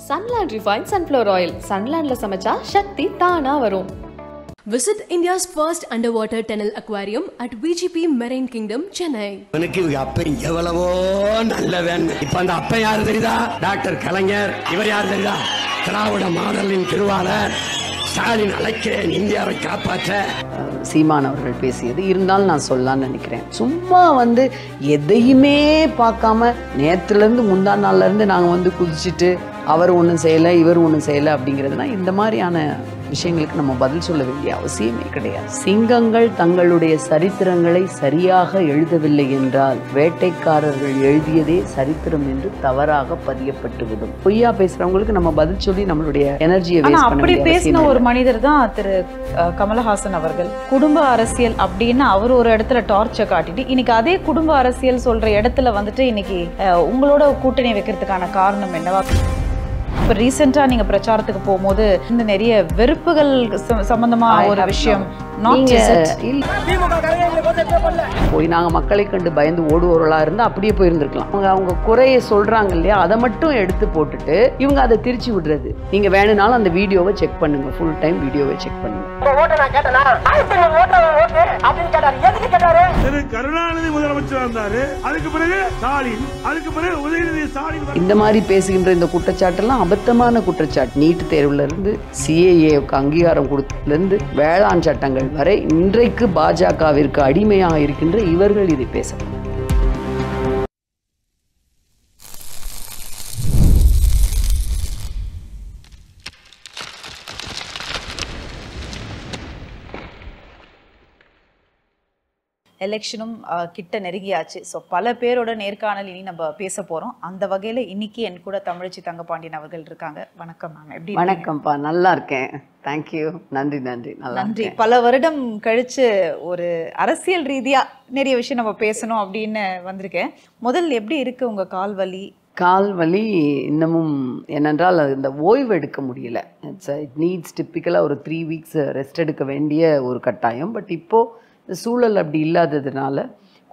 Sunland Refined Sunflower Oil. Sunland la samacha shakti taana varum. Visit India's first underwater tunnel aquarium at VGP Marine Kingdom, Chennai. எனக்கு அப்ப எவ்வளவோ நல்லவன். இப்ப அந்த அப்ப யாரு தெரியுதா? டாக்டர் கலைஞர். இவர் யாரு தெரியுதா? திராவிட மாடலின் திருவாளர் ஸ்டாலின். அழைக்கிறேன் இந்தியாவை காப்பாற்ற. சீமான் அவர்கள் பேசியது இருந்தாலும் நான் சொல்லலாம்னு நினைக்கிறேன். சும்மா எதையுமே பார்க்காம நேற்றுலேருந்து முந்தா நாள்லேருந்து நாங்கள் குதிச்சுட்டு அவர் ஒன்றும் செய்யலை இவர் ஒன்றும் செய்யலை அப்படிங்கிறதுனா இந்த மாதிரியான விஷயங்களுக்கு நம்ம பதில் சொல்ல வேண்டிய அவசியமே கிடையாது. சிங்கங்கள் தங்களுடைய சரித்திரங்களை சரியாக எழுதவில்லை என்றால் வேட்டைக்காரர்கள் எழுதியதே சரித்திரம் என்று தவறாக பதியப்பட்டுவிடும். பொய்யா பேசுறவங்களுக்கு நம்ம பதில் சொல்லி நம்மளுடைய எனர்ஜியை வேஸ்ட் பண்ண அப்படி பேசின ஒரு மனிதர் தான் திரு கமலஹாசன் அவர்கள். குடும்ப அரசியல் அப்படின்னு அவர் ஒரு இடத்துல டார்ச்சை காட்டிட்டு இன்னைக்கு அதே குடும்ப அரசியல் சொல்ற இடத்துல இன்னைக்கு உங்களோட கூட்டணி வைக்கிறதுக்கான காரணம் என்னவா? இப்போ ரீசெண்டாக நீங்கள் பிரச்சாரத்துக்கு போகும்போது இந்த நிறைய வெறுப்புகள் சம்பந்தமாக ஒரு விஷயம் போய் நாங்கள் மக்களை கண்டு பயந்து ஓடுவோர்களாக இருந்தால் அப்படியே போயிருந்துருக்கலாம். அவங்க குறையை சொல்கிறாங்க இல்லையா, அதை மட்டும் எடுத்து போட்டுட்டு இவங்க அதை திருச்சி விடுறது. நீங்கள் வேணும்னாலும் அந்த வீடியோவை செக் பண்ணுங்க, ஃபுல் டைம் வீடியோவை செக் பண்ணுங்க. கருணாநிதி முதலமைச்சர் வந்தாரு, அதுக்கு பிறகு ஸ்டாலின், அதுக்கு பிறகு உதயநிதி ஸ்டாலின். இந்த மாதிரி பேசுகின்ற இந்த குற்றச்சாட்டெல்லாம் அபத்தமான குற்றச்சாட்டு. நீட் தேர்வுல இருந்து சிஏஏக்கு அங்கீகாரம் கொடுத்ததுல இருந்து வேளாண் சட்டங்கள் வரை இன்றைக்கு பாஜகவிற்கு அடிமையாக இருக்கின்ற இவர்கள் இதை பேச எலெக்ஷனும் கிட்ட நெருங்கியாச்சு. ஸோ பல பேரோட நேர்காணல் இனி நம்ம பேச போகிறோம். அந்த வகையில் இன்னைக்கு என் கூட தமிழச்சி தங்கபாண்டியன் அவர்கள் இருக்காங்க. வணக்கம் மேம், எப்படி? வணக்கம்ப்பா, நல்லா இருக்கேன், தேங்க்யூ, நன்றி நன்றி. நன்றி. பல வருடம் கழிச்சு ஒரு அரசியல் ரீதியாக நிறைய விஷயம் நம்ம பேசணும் அப்படின்னு வந்திருக்கேன். முதல்ல எப்படி இருக்கு உங்கள் கால் வலி? கால் வலி இன்னமும் என்னென்றால் இந்த ஓய்வு எடுக்க முடியல. இட் நீட்ஸ் டிப்பிக்கலாக ஒரு 3 வீக்ஸ் ரெஸ்ட் எடுக்க வேண்டிய ஒரு கட்டாயம். பட் இப்போது இந்த சூழல் அப்படி இல்லாததுனால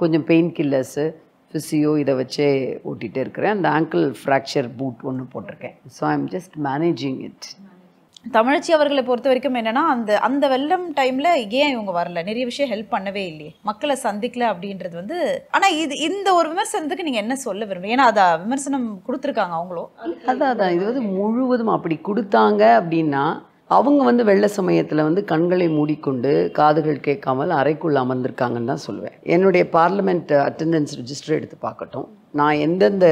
கொஞ்சம் பெயின் கில்லர்ஸு ஃபிசியோ இதை வச்சே ஓட்டிகிட்டே இருக்கிறேன். அந்த ஆங்கிள் ஃப்ராக்சர் பூட் ஒன்று போட்டிருக்கேன். So I am just managing it. தமிழச்சி அவர்களை பொறுத்த வரைக்கும் என்னன்னா, அந்த வெள்ளம் டைம்ல ஏன் இவங்க வரல, நிறைய விஷயம் ஹெல்ப் பண்ணவே இல்லையே, மக்களை சந்திக்கல அப்படின்றது ஆனால் இந்த ஒரு விமர்சனத்துக்கு நீங்கள் என்ன சொல்ல விரும்புறீங்க? ஏன்னா அதை விமர்சனம் கொடுத்துருக்காங்க அவங்களும். அதான் இது முழுவதும் அப்படி கொடுத்தாங்க அப்படின்னா அவங்க வெள்ள சமயத்தில் கண்களை மூடிக்கொண்டு காதுகள் கேட்காமல் அறைக்குள்ள அமர்ந்திருக்காங்கன்னு தான் சொல்லுவேன். என்னுடைய பார்லிமெண்ட் அட்டெண்டன்ஸ் ரெஜிஸ்டர் எடுத்து பார்க்கட்டும். நான் எந்தெந்த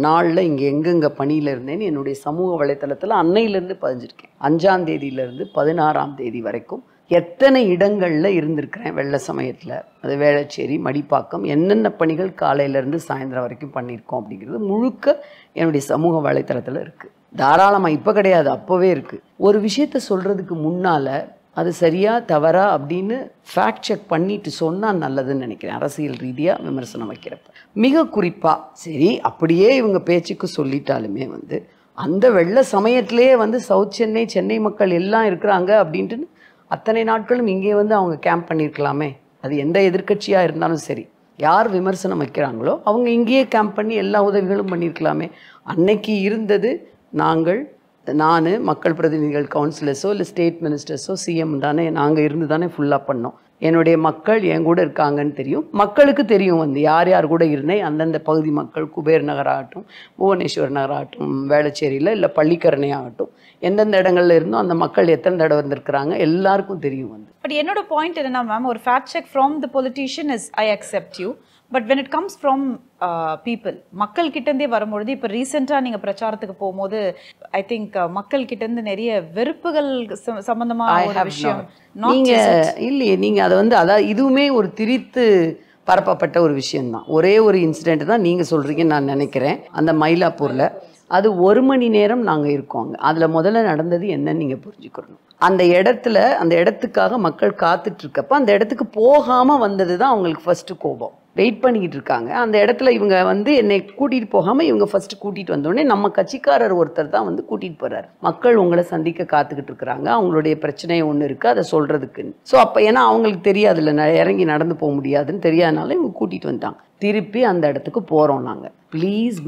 நாளில் இங்கே எங்கெங்கே பணியில் இருந்தேன்னு என்னுடைய சமூக வலைத்தளத்தில் அன்னையிலேருந்து பதிஞ்சிருக்கேன். 5ஆம் தேதியிலேருந்து 16ஆம் தேதி வரைக்கும் எத்தனை இடங்களில் இருந்திருக்கிறேன் வெள்ள சமயத்தில். அது வேளச்சேரி, மடிப்பாக்கம், என்னென்ன பணிகள் காலையிலேருந்து சாயந்தரம் வரைக்கும் பண்ணியிருக்கோம் அப்படிங்கிறது முழுக்க என்னுடைய சமூக வலைத்தளத்தில் இருக்குது. தாராளமாக இப்போ கிடையாது, அப்போவே இருக்குது. ஒரு விஷயத்த சொல்கிறதுக்கு முன்னால் அது சரியா தவறா அப்படின்னு ஃபேக்ட் செக் பண்ணிட்டு சொன்னால் நல்லதுன்னு நினைக்கிறேன். அரசியல் ரீதியாக விமர்சனம் வைக்கிறப்ப மிக குறிப்பாக சரி அப்படியே இவங்க பேச்சுக்கு சொல்லிட்டாலுமே அந்த வெள்ள சமயத்திலேயே சவுத் சென்னை மக்கள் எல்லாம் இருக்கிறாங்க அப்படின்ட்டு அத்தனை நாட்களும் இங்கே அவங்க கேம்ப் பண்ணியிருக்கலாமே. அது எந்த எதிர்க்கட்சியாக இருந்தாலும் சரி, யார் விமர்சனம் வைக்கிறாங்களோ அவங்க இங்கேயே கேம்ப் பண்ணி எல்லா உதவிகளும் பண்ணியிருக்கலாமே. அன்னைக்கு இருந்தது நான் மக்கள் பிரதிநிதிகள், கவுன்சிலர்ஸோ இல்லை ஸ்டேட் மினிஸ்டர்ஸோ சிஎம் தானே, நாங்கள் இருந்து தானே ஃபுல்லாக பண்ணோம். என்னுடைய மக்கள் என் கூட இருக்காங்கன்னு தெரியும், மக்களுக்கு தெரியும் யார் யார் கூட இருந்தேன். அந்தந்த பகுதி மக்கள், குபேர் நகராகட்டும், புவனேஸ்வர் நகராகட்டும், வேளச்சேரியில் இல்லை பள்ளிக்கரணை ஆகட்டும், எந்தெந்த இடங்கள்ல இருந்தோம் அந்த மக்கள் எத்தனை தடவை வந்திருக்கிறாங்க எல்லாருக்கும் தெரியும். பட் என்னோட பாயிண்ட் என்னன்னா மேம், ஒரு fact check from the politician is I accept you, but when it comes from people, மக்கள் கிட்டேருந்தே வரும்பொழுது, இப்போ ரீசெண்டாக நீங்கள் பிரச்சாரத்துக்கு போகும்போது ஐ திங்க் மக்கள் கிட்டேருந்து நிறைய வெறுப்புகள் சம்பந்தமாக ஒரு விஷயம் இல்லையே. நீங்கள் அதை அதாவது இதுவுமே ஒரு திரித்து பரப்பப்பட்ட ஒரு விஷயம்தான். ஒரே ஒரு இன்சிடெண்ட் தான் நீங்கள் சொல்கிறீங்கன்னு நான் நினைக்கிறேன். அந்த மயிலாப்பூரில் அது 1 மணி நேரம் நாங்கள் இருக்கோங்க. அதில் முதல்ல நடந்தது என்னன்னு நீங்கள் புரிஞ்சுக்கணும். அந்த இடத்துக்காக மக்கள் காத்துட்ருக்கப்போ அந்த இடத்துக்கு போகாமல் வந்தது தான் அவங்களுக்கு ஃபஸ்ட்டு கோபம். வெயிட் பண்ணிக்கிட்டு இருக்காங்க. அந்த இடத்துல இவங்க வந்து என்னை கூட்டிகிட்டு போகாமல் இவங்க ஃபஸ்ட்டு கூட்டிகிட்டு வந்தோடனே நம்ம கட்சிக்காரர் ஒருத்தர் தான் வந்து கூட்டிகிட்டு போகிறார். மக்கள் உங்களை சந்திக்க காத்துக்கிட்டு இருக்கிறாங்க, அவங்களுடைய பிரச்சனை ஒன்று இருக்குது அதை சொல்கிறதுக்குன்னு. ஸோ அப்போ ஏன்னா அவங்களுக்கு தெரியாதுல்ல, இறங்கி நடந்து போக முடியாதுன்னு தெரியாதனால இவங்க கூட்டிகிட்டு வந்துட்டாங்க. திருப்பி அந்த இடத்துக்கு போகிறோம் நாங்கள். Please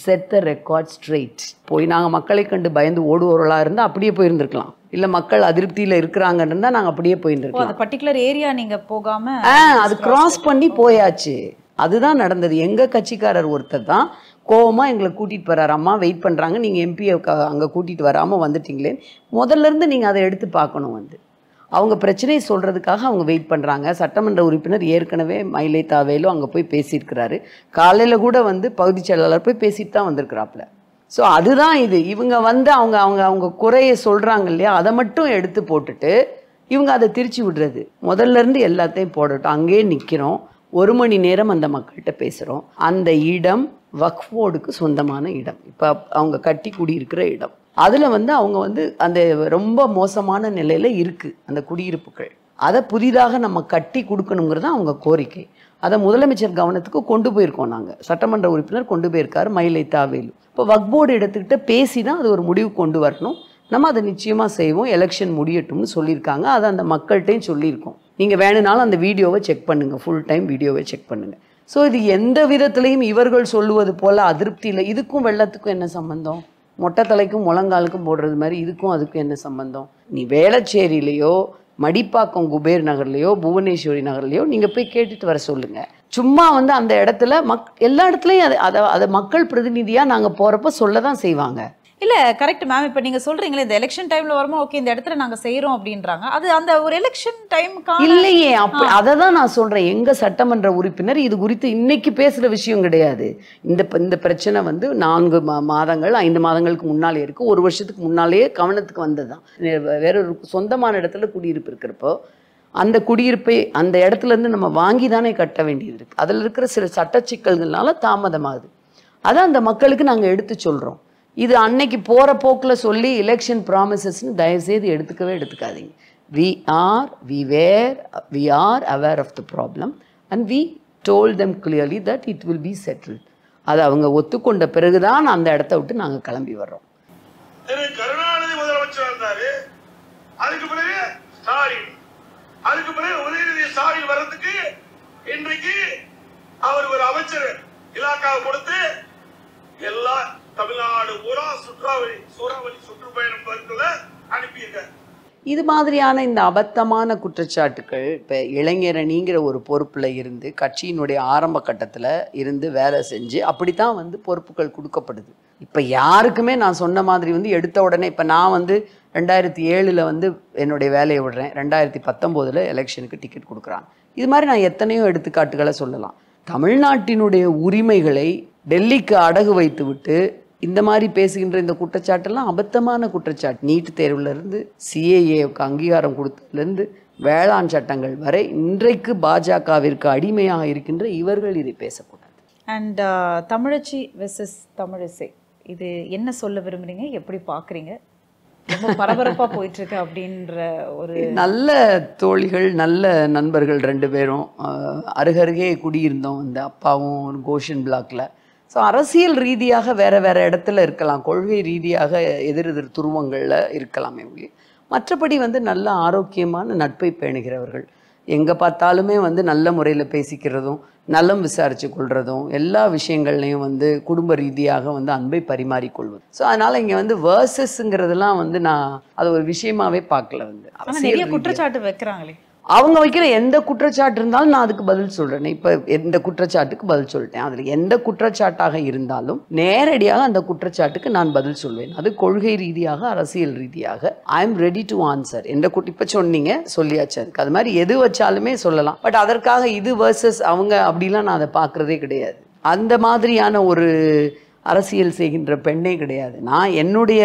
set the record straight. போய் நாங்கள் மக்களை கண்டு பயந்து ஓடுவோர்களாக இருந்தால் அப்படியே போயிருந்துருக்கலாம், இல்லை மக்கள் அதிருப்தியில் இருக்கிறாங்கன்னு இருந்தால் நாங்கள் அப்படியே போயிருந்துருக்கோம். அந்த பர்டிகுலர் ஏரியா நீங்கள் போகாமல் அது கிராஸ் பண்ணி போயாச்சு. அதுதான் நடந்தது. எங்கள் கட்சிக்காரர் ஒருத்தர் தான் கோவமாக எங்களை கூட்டிகிட்டு போகிறார். அம்மா வெயிட் பண்ணுறாங்க, நீங்கள் எம்பியை அங்கே கூட்டிகிட்டு வராமல் வந்துட்டீங்களே, முதல்ல இருந்து நீங்கள் அதை எடுத்து பார்க்கணும். வந்து அவங்க பிரச்சனையை சொல்கிறதுக்காக அவங்க வெயிட் பண்ணுறாங்க. சட்டமன்ற உறுப்பினர் ஏற்கனவே மயிலை தாவேலு அங்கே போய் பேசியிருக்கிறாரு. காலையில் கூட வந்து பகுதி செயலாளர் போய் பேசிட்டு தான் வந்திருக்கிறாப்புல. ஸோ அதுதான் இது. இவங்க வந்து அவங்க அவங்க அவங்க குறையை சொல்கிறாங்க இல்லையா, அதை மட்டும் எடுத்து போட்டுட்டு இவங்க அதை திரிச்சு விடுறது. முதல்ல இருந்து எல்லாத்தையும் போடட்டும். அங்கேயே நிற்கிறோம், 1 மணி நேரம் அந்த மக்கள்கிட்ட பேசுகிறோம். அந்த இடம் வக்ஃப் போர்டுக்கு சொந்தமான இடம், இப்போ அவங்க கட்டி குடியிருக்கிற இடம். அதில் வந்து அவங்க வந்து அந்த ரொம்ப மோசமான நிலையில் இருக்குது அந்த குடியிருப்புகள். அதை புதிதாக நம்ம கட்டி கொடுக்கணுங்கிறது அவங்க கோரிக்கை. அதை முதலமைச்சர் கவனத்துக்கு கொண்டு போயிருக்கோம் நாங்கள். சட்டமன்ற உறுப்பினர் கொண்டு போயிருக்காரு மயிலை தாவேலு. இப்போ வக்ஃப் போர்டு எடுத்துக்கிட்ட பேசி தான் அது ஒரு முடிவு கொண்டு வரணும். நம்ம அதை நிச்சயமாக செய்வோம், எலெக்ஷன் முடியட்டும்னு சொல்லியிருக்காங்க. அதை அந்த மக்கள்கிட்டையும் சொல்லியிருக்கோம். நீங்கள் வேணுனாலும் அந்த வீடியோவை செக் பண்ணுங்கள், ஃபுல் டைம் வீடியோவை செக் பண்ணுங்கள். ஸோ இது எந்த விதத்துலையும் இவர்கள் சொல்லுவது போல் அதிருப்தி இல்லை. இதுக்கும் வெள்ளத்துக்கும் என்ன சம்பந்தம்? மொட்டை தலைக்கும் முழங்காலுக்கும் போடுறது மாதிரி இதுக்கும் அதுக்கும் என்ன சம்பந்தம்? நீ வேளச்சேரியிலையோ மடிப்பாக்கம் குபேர் நகர்லையோ புவனேஸ்வரி நகர்லையோ நீங்கள் போய் கேட்டுட்டு வர சொல்லுங்கள். சும்மா வந்து அந்த இடத்துல எல்லா இடத்துலையும் அதை மக்கள் பிரதிநிதியாக நாங்கள் போகிறப்ப சொல்ல தான் செய்வாங்க. இல்லை கரெக்ட் மேம். இப்போ நீங்கள் சொல்கிறீங்களே இந்த எலெக்ஷன் டைமில் வரும்போது ஓகே இந்த இடத்துல நாங்கள் செய்கிறோம் அப்படின்றாங்க. அது அந்த ஒரு எலெக்ஷன் டைமுக்கு இல்லையே. அப்போ அதை தான் நான் சொல்கிறேன். எங்கள் சட்டமன்ற உறுப்பினர் இது குறித்து இன்னைக்கு பேசுகிற விஷயம் கிடையாது. இந்த பிரச்சனை வந்து 4 மாதங்கள் 5 மாதங்களுக்கு முன்னாலே இருக்குது. 1 வருஷத்துக்கு முன்னாலேயே கவனத்துக்கு வந்தது தான். வேறொரு சொந்தமான இடத்துல குடியிருப்பு இருக்கிறப்போ அந்த குடியிருப்பை அந்த இடத்துலேருந்து நம்ம வாங்கி தானே கட்ட வேண்டியது இருக்குது. அதில் இருக்கிற சில சட்ட சிக்கல்கள்னால தாமதமாகுது. அதை அந்த மக்களுக்கு நாங்கள் எடுத்து சொல்கிறோம். இது அன்னைக்கு போகிற போக்கில் சொல்லி எலெக்ஷன் ப்ராமிசஸ்ன்னு தயவுசெய்து எடுத்துக்காதீங்க. we are aware of the problem and we told them clearly that it will be settled. அதை அவங்க ஒத்துக்கொண்ட பிறகுதான் அந்த இடத்த விட்டு நாங்கள் கிளம்பி வர்றோம். கருணாநிதி முதலமைச்சர் இருந்தாரு, அதுக்கு பிறகு ஸ்டாலின், அதுக்கு பிறகு உதயநிதி ஸ்டாலின் வர்றதுக்கு இன்றைக்கு அவர் ஒரு அமைச்சர் இலாக்காவை கொடுத்து எல்லா தமிழ்நாடு பூரா சூறாவளி சுற்றுப்பயணம் அனுப்பியிருக்காரு. இது மாதிரியான இந்த அபத்தமான குற்றச்சாட்டுக்கள் இப்போ இளைஞரணிங்கிற ஒரு பொறுப்பில் இருந்து கட்சியினுடைய ஆரம்ப கட்டத்தில் இருந்து வேலை செஞ்சு அப்படித்தான் வந்து பொறுப்புகள் கொடுக்கப்படுது. இப்போ யாருக்குமே நான் சொன்ன மாதிரி வந்து எடுத்த உடனே இப்போ நான் வந்து 2007 வந்து என்னுடைய வேலையை விடுறேன், 2019 எலெக்ஷனுக்கு டிக்கெட் கொடுக்குறாங்க. இது மாதிரி நான் எத்தனையோ எடுத்துக்காட்டுகளை சொல்லலாம். தமிழ்நாட்டினுடைய உரிமைகளை டெல்லிக்கு அடகு வைத்து விட்டு இந்த மாதிரி பேசுகின்ற இந்த குற்றச்சாட்டெல்லாம் அபத்தமான குற்றச்சாட்டு. நீட் தேர்வுலேருந்து சிஏஏவுக்கு அங்கீகாரம் கொடுத்ததுலேருந்து வேளாண் சட்டங்கள் வரை இன்றைக்கு பாஜகவிற்கு அடிமையாக இருக்கின்ற இவர்கள் இதை பேசக்கூடாது. அண்ட் தமிழச்சி வெர்சஸ் தமிழிசை, இது என்ன சொல்ல விரும்புறீங்க, எப்படி பார்க்குறீங்க? ரொம்ப பரபரப்பாக போயிட்டுருக்கு அப்படின்ற ஒரு நல்ல தோழிகள், நல்ல நண்பர்கள் 2 பேரும் அருகருகே குடியிருந்தோம். இந்த அப்பாவும் கோஷன் பிளாக்ல. ஸோ அரசியல் ரீதியாக வேறு இடத்துல இருக்கலாம், கொள்கை ரீதியாக எதிரெதிர் துருவங்களில் இருக்கலாமே ஒழிய மற்றபடி வந்து நல்ல ஆரோக்கியமான நட்பை பேணுகிறவர்கள். எங்கே பார்த்தாலுமே வந்து நல்ல முறையில் பேசிக்கிறதும் நலம் விசாரித்து கொள்வதும் எல்லா விஷயங்கள்லையும் வந்து குடும்ப ரீதியாக வந்து அன்பை பரிமாறிக்கொள்வது. ஸோ அதனால் இங்கே வந்து வேர்சஸ்ங்கிறதுலாம் வந்து நான் அது ஒரு விஷயமாகவே பார்க்கல. வந்து நிறைய குற்றச்சாட்டு வைக்கிறாங்களே, அவங்க வைக்கிற எந்த குற்றச்சாட்டு இருந்தாலும் நான் அதுக்கு பதில் சொல்கிறேன். இப்போ எந்த குற்றச்சாட்டுக்கு பதில் சொல்லிட்டேன். அதில் எந்த குற்றச்சாட்டாக இருந்தாலும் நேரடியாக அந்த குற்றச்சாட்டுக்கு நான் பதில் சொல்வேன். அது கொள்கை ரீதியாக அரசியல் ரீதியாக I am ready to answer. இப்போ சொன்னீங்க சொல்லியாச்சு, அதுக்கு அது மாதிரி எது வச்சாலுமே சொல்லலாம். பட் அதற்காக இது வர்சஸ் அவங்க அப்படிலாம் நான் அதை பார்க்குறதே கிடையாது. அந்த மாதிரியான ஒரு அரசியல் செய்கின்ற பெண்ணே கிடையாது. நான் என்னுடைய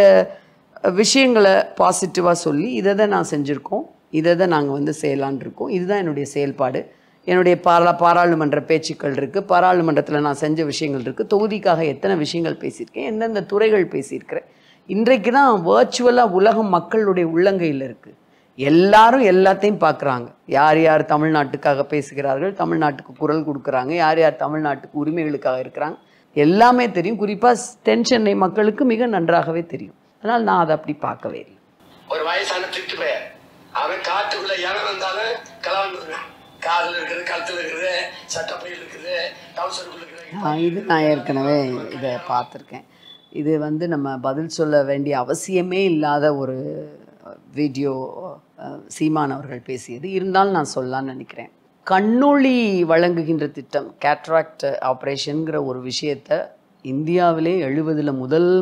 விஷயங்களை பாசிட்டிவாக சொல்லி இதை நான் செஞ்சுருக்கோம், இதை நாங்கள் வந்து செய்யலான் இருக்கோம். இதுதான் என்னுடைய செயல்பாடு. என்னுடைய பாராளுமன்ற பேச்சுக்கள் இருக்குது, பாராளுமன்றத்தில் நான் செஞ்ச விஷயங்கள் இருக்குது, தொகுதிக்காக எத்தனை விஷயங்கள் பேசியிருக்கேன், எந்தெந்த துறைகள் பேசியிருக்கிறேன். இன்றைக்கு தான் வர்ச்சுவலாக உலகம் மக்களுடைய உள்ளங்கையில் இருக்குது. எல்லாரும் எல்லாத்தையும் பார்க்குறாங்க. யார் யார் தமிழ்நாட்டுக்காக பேசுகிறார்கள், தமிழ்நாட்டுக்கு குரல் கொடுக்குறாங்க, யார் யார் தமிழ்நாட்டுக்கு உரிமைகளுக்காக இருக்கிறாங்க, எல்லாமே தெரியும். குறிப்பாக தென் சென்னை மக்களுக்கு மிக நன்றாகவே தெரியும். அதனால் நான் அதை அப்படி பார்க்கவே இல்லை. ஒரு வயசான திட்டு பேர் அவன் காட்டுக்குள்ள இடம் வந்தாலும் கலந்துருவேன். காதில் இருக்குது, கழுத்தில் இருக்குது, சட்டப்பையில் இருக்குது, டவுசருக்குள்ள இருக்குது. இது நான் ஏற்கனவே இதை பார்த்துருக்கேன். இது வந்து நம்ம பதில் சொல்ல வேண்டிய அவசியமே இல்லாத ஒரு வீடியோ சீமான் அவர்கள் பேசியது. இருந்தாலும் நான் சொல்லலான்னு நினைக்கிறேன். கண்ணொளி வழங்குகின்ற திட்டம், கேட்ராக்ட் ஆப்ரேஷனுங்கிற ஒரு விஷயத்தை இந்தியாவிலே 70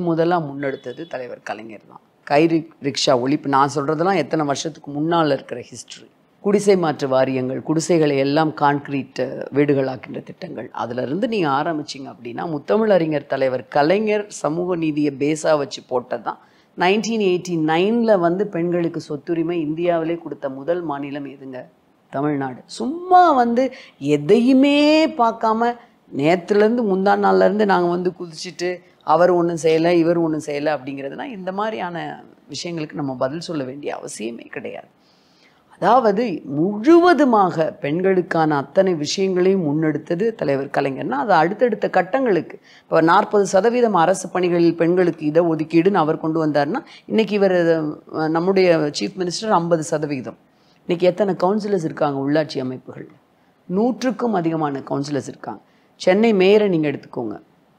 முதலாக முன்னெடுத்தது தலைவர் கலைஞர் தான். கை ரிக்ஷா ஒழிப்பு, நான் சொல்கிறதெல்லாம் எத்தனை வருஷத்துக்கு முன்னால் இருக்கிற ஹிஸ்ட்ரி. குடிசை மாற்று வாரியங்கள், குடிசைகளை எல்லாம் கான்கிரீட் வீடுகளாக்கின்ற திட்டங்கள், அதிலிருந்து நீங்கள் ஆரம்பிச்சிங்க அப்படின்னா முத்தமிழறிஞர் தலைவர் கலைஞர் சமூக நீதியை பேஸாக வச்சு போட்டது தான். 1989 வந்து பெண்களுக்கு சொத்துரிமை இந்தியாவிலே கொடுத்த முதல் மாநிலம் எதுங்க? தமிழ்நாடு. சும்மா வந்து எதையுமே பார்க்காம நேற்றுலேருந்து முந்தா நாள்லேருந்து நாங்கள் வந்து குதிச்சுட்டு அவர் ஒன்றும் செய்யலை இவர் ஒன்றும் செய்யலை அப்படிங்கிறதுனா இந்த மாதிரியான விஷயங்களுக்கு நம்ம பதில் சொல்ல வேண்டிய அவசியமே கிடையாது. அதாவது முழுவதுமாக பெண்களுக்கான அத்தனை விஷயங்களையும் முன்னெடுத்தது தலைவர் கலைஞர்னா அது அடுத்தடுத்த கட்டங்களுக்கு. இப்போ 40% அரசு பணிகளில் பெண்களுக்கு இட ஒதுக்கீடுன்னு அவர் கொண்டு வந்தார்னா இன்றைக்கி இவர் நம்முடைய சீஃப் மினிஸ்டர் 50%. இன்றைக்கி எத்தனை கவுன்சிலர்ஸ் இருக்காங்க உள்ளாட்சி அமைப்புகள்? 100க்கும் அதிகமான கவுன்சிலர்ஸ் இருக்காங்க. சென்னை மேயரை நீங்கள் எடுத்துக்கோங்க,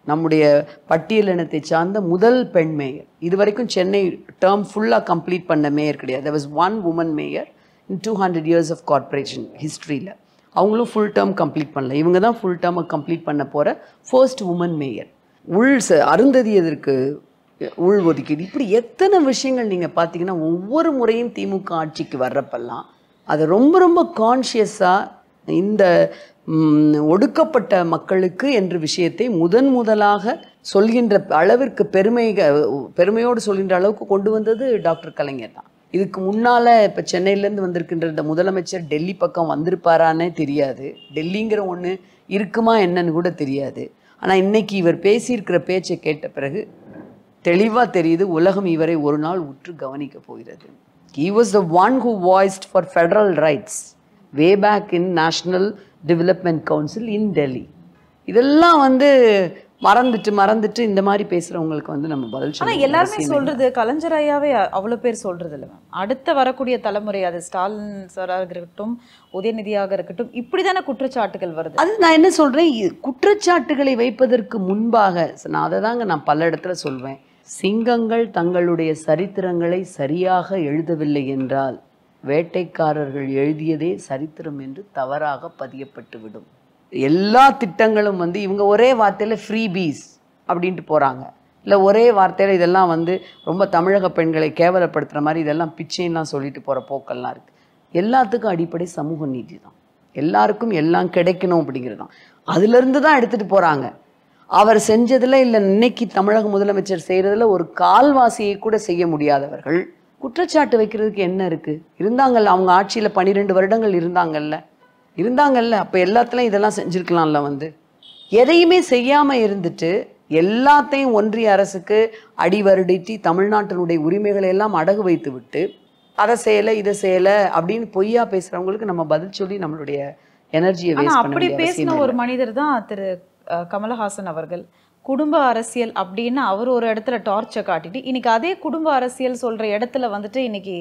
நம்முடைய பட்டியலினத்தை சார்ந்த முதல் பெண் மேயர். இது வரைக்கும் சென்னை டேர்ம் ஃபுல்லாக கம்ப்ளீட் பண்ண மேயர் கிடையாது. there was one woman mayor in 200 years of corporation historyல. அவங்களும் ஃபுல் டேர்ம் கம்ப்ளீட் பண்ணல. இவங்க தான் ஃபுல் டேர்மை கம்ப்ளீட் பண்ண போகிற ஃபர்ஸ்ட் உமன் மேயர். அருந்ததியதற்கு உள் ஒதுக்கீடு, இப்படி எத்தனை விஷயங்கள் நீங்கள் பார்த்தீங்கன்னா ஒவ்வொரு முறையும் திமுக ஆட்சிக்கு வர்றப்பெல்லாம் அதை ரொம்ப ரொம்ப கான்ஷியஸாக இந்த ஒடுக்கப்பட்ட மக்களுக்கு என்ற விஷயத்தை முதலாக சொல்கின்ற அளவிற்கு பெருமையோடு சொல்கின்ற அளவுக்கு கொண்டு வந்தது டாக்டர் கலைஞர் தான். இதுக்கு முன்னால் இப்போ சென்னையிலேருந்து வந்திருக்கின்ற இந்த முதலமைச்சர் டெல்லி பக்கம் வந்திருப்பாரானே தெரியாது. டெல்லிங்கிற ஒன்று இருக்குமா என்னன்னு கூட தெரியாது. ஆனால் இன்னைக்கு இவர் பேசியிருக்கிற பேச்சை கேட்ட பிறகு தெளிவாக தெரியுது, உலகம் இவரை ஒரு நாள் உற்று கவனிக்க போகிறது. He was the one who voiced for federal rights way back in National Development Council in Delhi. இதெல்லாம் வந்து மறந்துட்டு இந்த மாதிரி பேசுறவங்களுக்கு வந்து நம்ம பதில் சொல்லணும். ஆனால் எல்லாருமே சொல்றது கலைஞர் ஐயாவே அவ்வளோ பேர் சொல்றது இல்லை மேம். அடுத்த வரக்கூடிய தலைமுறை, அது ஸ்டாலின் சாராக இருக்கட்டும், உதயநிதியாக இருக்கட்டும், இப்படி தானே குற்றச்சாட்டுகள் வருது. அது நான் என்ன சொல்றேன், குற்றச்சாட்டுகளை வைப்பதற்கு முன்பாக நான் அதை தாங்க நான் பல இடத்துல சொல்வேன். சிங்கங்கள் தங்களுடைய சரித்திரங்களை சரியாக எழுதவில்லை என்றால் வேட்டைக்காரர்கள் எழுதியதே சரித்திரம் என்று தவறாக பதியப்பட்டு விடும். எல்லா திட்டங்களும் வந்து இவங்க ஒரே வார்த்தையில் ஃப்ரீ பீஸ் அப்படின்ட்டு போகிறாங்க. இல்லை ஒரே வார்த்தையில் இதெல்லாம் வந்து ரொம்ப தமிழக பெண்களை கேவலப்படுத்துகிற மாதிரி இதெல்லாம் பிச்சைன்னெலாம் சொல்லிட்டு போகிற போக்கெல்லாம் இருக்குது. எல்லாத்துக்கும் அடிப்படை சமூக நீதி தான். எல்லாருக்கும் எல்லாம் கிடைக்கணும் அப்படிங்கிறது தான். அதுலேருந்து தான் எடுத்துகிட்டு போகிறாங்க. அவர் செஞ்சதில் இல்லை இன்னைக்கு தமிழக முதலமைச்சர் செய்கிறதுல ஒரு கால்வாசியை கூட செய்ய முடியாதவர்கள் குற்றச்சாட்டு வைக்கிறதுக்கு என்ன இருக்குது? இருந்தாங்கல்ல, அவங்க ஆட்சியில் 12 வருடங்கள் இருந்தாங்கல்ல, அப்போ எல்லாத்துலையும் இதெல்லாம் செஞ்சுருக்கலாம்ல. வந்து எதையுமே செய்யாமல் இருந்துட்டு எல்லாத்தையும் ஒன்றிய அரசுக்கு அடிவருடிட்டி தமிழ்நாட்டினுடைய உரிமைகளை எல்லாம் அடகு வைத்து விட்டு அதை செய்யலை இதை செய்யலை அப்படின்னு பொய்யா பேசுகிறவங்களுக்கு நம்ம பதில் சொல்லி நம்மளுடைய எனர்ஜியை வேஸ்ட் பண்ண அப்படி வேண்டிய பேசின அவசியம் ஒரு மனிதர் தான் திரு கமலஹாசன் அவர்கள். குடும்ப அரசியல் அப்படின்னு அவர் ஒரு இடத்துல டார்ச்சை காட்டிட்டு இன்னைக்கு அதே குடும்ப அரசியல் சொல்ற இடத்துல வந்துட்டு இன்னைக்கு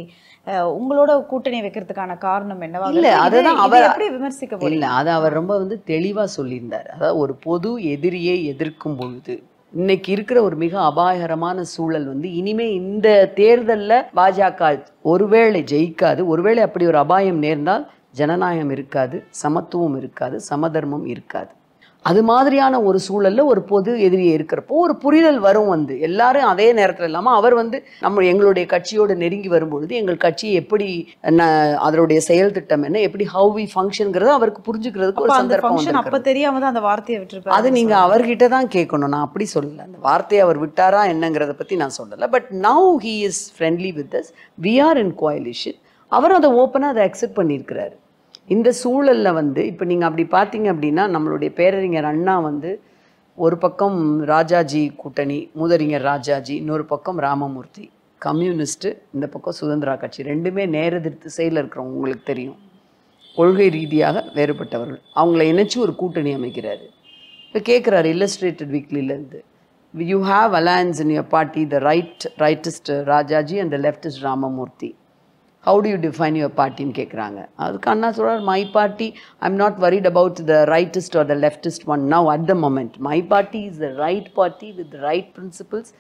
உங்களோட கூட்டணி வைக்கிறதுக்கான காரணம் என்னவா? இல்ல அதுதான் அவர் எப்படி விமர்சிக்க போறீங்க? இல்ல அது அவர் ரொம்ப வந்து தெளிவா சொல்லியிருந்தார். அதாவது ஒரு பொது எதிரியை எதிர்க்கும் பொழுது இன்னைக்கு இருக்கிற ஒரு மிக அபாயகரமான சூழல் வந்து இனிமே இந்த தேர்தல்ல பாஜக ஒருவேளை ஜெயிக்காது, ஒருவேளை அப்படி ஒரு அபாயம் நேர்ந்தால் ஜனநாயகம் இருக்காது, சமத்துவம் இருக்காது, சமதர்மம் இருக்காது. அது மாதிரியான ஒரு சூழல்ல ஒரு பொது எதிரியை இருக்கிறப்போ ஒரு புரிதல் வரும். வந்து எல்லாரும் அதே நேரத்தில் இல்லாமல் அவர் வந்து எங்களுடைய கட்சியோடு நெருங்கி வரும்பொழுது எங்கள் கட்சி எப்படி அதனுடைய செயல் திட்டம் என்ன, எப்படி ஹவு வி ஃபங்க்ஷன்ங்கிறது அவருக்கு புரிஞ்சுக்கிறதுக்கு ஒரு சந்தர்ப்பம் வந்து அப்ப தெரியாம தான் அந்த வார்த்தையை விட்டுருப்பாரு. அது நீங்க அவர்கிட்ட தான் கேட்கணும். நான் அப்படி சொல்லல, அந்த வார்த்தையை அவர் விட்டாரா என்னங்கிறத பத்தி நான் சொல்லலை. But now he is friendly with us, we are in coalition. அவர் அதை ஓப்பனாக அதை அக்செப்ட் பண்ணியிருக்கிறாரு. இந்த சூழலில் வந்து இப்போ நீங்கள் அப்படி பார்த்தீங்க அப்படின்னா நம்மளுடைய பேரறிஞர் அண்ணா வந்து ஒரு பக்கம் ராஜாஜி கூட்டணி, மூதறிஞர் ராஜாஜி, இன்னொரு பக்கம் ராமமூர்த்தி, கம்யூனிஸ்ட்டு, இந்த பக்கம் சுதந்திரா கட்சி, ரெண்டுமே நேரெதிர் திசையில் இருக்கிறவங்க, உங்களுக்கு தெரியும், கொள்கை ரீதியாக வேறுபட்டவர்கள். அவங்கள இணைச்சி ஒரு கூட்டணி அமைக்கிறாரு. இப்போ கேட்குறாரு இல்லஸ்ட்ரேட்டட் வீக்லியிலேருந்து, you have alliance in your party, the rightist Rajaji and the leftist Ramamurthy, how do you define your பார்ட்டின்னு கேட்குறாங்க. அதுக்கு அண்ணா சொல்கிறார், my party, I am not worried about the rightist or the leftist one now at the moment. My party is the right party with the right principles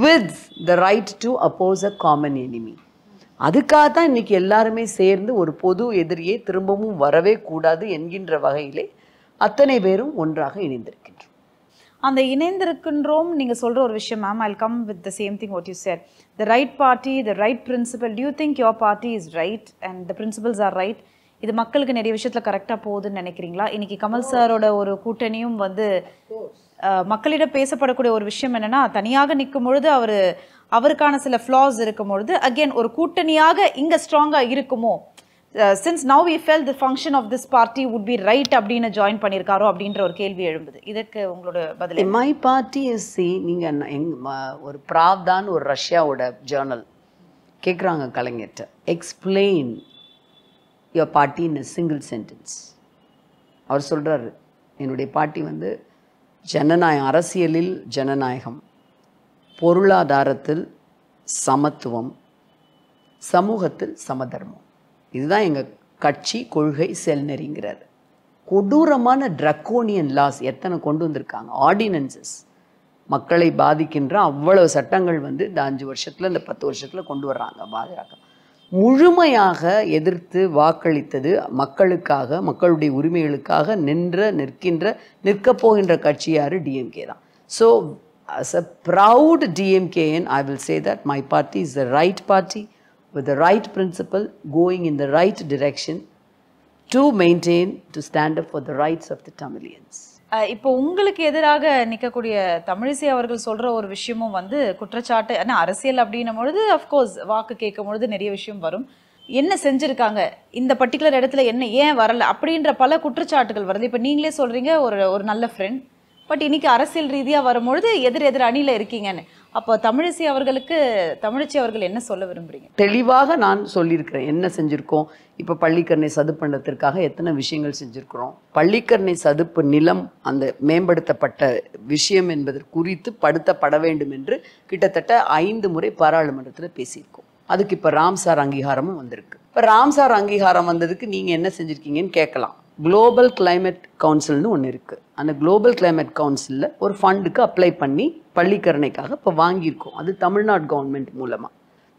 with the right to oppose a common enemy. அதுக்காக தான் இன்றைக்கி எல்லாருமே சேர்ந்து ஒரு பொது எதிரியை திரும்பவும் வரவே கூடாது என்கின்ற வகையிலே அத்தனை பேரும் ஒன்றாக இணைந்திருக்கின்றோம். அந்த இணைந்திருக்கின்றோம் நீங்கள் சொல்கிற ஒரு விஷயம் ma'am, I come with the same thing what you said, the right party, the right principle. Do you think your party is right and the principles are right? இது மக்களுக்கு நிறைய விஷயத்தில் கரெக்டாக போகுதுன்னு நினைக்கிறீங்களா? இன்றைக்கி கமல் சாரோட ஒரு கூட்டணியும் வந்து மக்களிடம் பேசப்படக்கூடிய ஒரு விஷயம் என்னன்னா, தனியாக நிற்கும் பொழுது அவருக்கான சில ஃப்ளாஸ் இருக்கும் பொழுது அகெயின் ஒரு கூட்டணியாக இங்கே ஸ்ட்ராங்காக இருக்குமோ, since now we fell the function of this party would be right அப்படின்னு ஜாயின் பண்ணியிருக்காரோ அப்படின்ற ஒரு கேள்வி எழும்புது. இதற்கு உங்களோட பதில்? மை பார்ட்டி இஸ், நீங்கள் ஒரு பிராவ்தான் ஒரு ரஷ்யாவோட ஜேர்னல் கேட்குறாங்க கலைஞர்கிட்ட, explain your party in a single sentence. அவர் சொல்கிறாரு, என்னுடைய பார்ட்டி வந்து ஜனநாயகம், அரசியலில் ஜனநாயகம், பொருளாதாரத்தில் சமத்துவம், சமூகத்தில் சமதர்மம், இதுதான் எங்கள் கட்சி கொள்கை செல்நெறிங்கிறார். கொடூரமான ட்ரக்கோனியன் லாஸ் எத்தனை கொண்டு வந்திருக்காங்க, ஆர்டினன்சஸ், மக்களை பாதிக்கின்ற அவ்வளவு சட்டங்கள் வந்து இந்த 5 வருஷத்தில் இந்த 10 வருஷத்தில் கொண்டு வர்றாங்க. பாஜக முழுமையாக எதிர்த்து வாக்களித்தது மக்களுக்காக, மக்களுடைய உரிமைகளுக்காக நிற்கப் போகின்ற கட்சி யார்? டிஎம்கே தான். So as a proud DMKN, I will say that my party is the right party with the right principle, going in the right direction to maintain, to stand up for the rights of the Tamilians. இப்போ உங்களுக்கு எதிராக நிற்கக்கூடிய தமிழிசை அவர்கள் சொல்கிற ஒரு விஷயமும் வந்து குற்றச்சாட்டு. ஆனால் அரசியல் அப்படின்னும் பொழுது அஃப்கோர்ஸ் வாக்கு கேட்கும் பொழுது நிறைய விஷயம் வரும். என்ன செஞ்சுருக்காங்க, இந்த பர்டிகுலர் இடத்துல என்ன ஏன் வரலை அப்படின்ற பல குற்றச்சாட்டுகள் வருது. இப்போ நீங்களே சொல்கிறீங்க ஒரு நல்ல ஃப்ரெண்ட், பட் இன்னைக்கு அரசியல் ரீதியாக வரும்பொழுது எதிர் அணியில் இருக்கீங்கன்னு. அப்போ தமிழிசை அவர்கள் என்ன சொல்ல விரும்புகிறீங்க? தெளிவாக நான் சொல்லியிருக்கிறேன் என்ன செஞ்சுருக்கோம். இப்போ பள்ளிக்கரணை சதுப்புன்றதற்காக எத்தனை விஷயங்கள் செஞ்சுருக்கிறோம். பள்ளிக்கரணை சதுப்பு நிலம் அந்த மேம்படுத்தப்பட்ட விஷயம் என்பது குறித்து படுத்தப்பட வேண்டும் என்று கிட்டத்தட்ட 5 முறை பாராளுமன்றத்தில் பேசியிருக்கோம். அதுக்கு இப்போ ராம்சார் அங்கீகாரமும் வந்திருக்கு. இப்போ ராம்சார் அங்கீகாரம் வந்ததுக்கு நீங்கள் என்ன செஞ்சுருக்கீங்கன்னு கேட்கலாம். குளோபல் கிளைமேட் கவுன்சில்னு ஒன்று இருக்குது. அந்த குளோபல் கிளைமேட் கவுன்சிலில் ஒரு ஃபண்டுக்கு அப்ளை பண்ணி பள்ளிக்கரணைக்காக இப்போ வாங்கியிருக்கோம். அது தமிழ்நாடு கவர்மெண்ட் மூலமாக.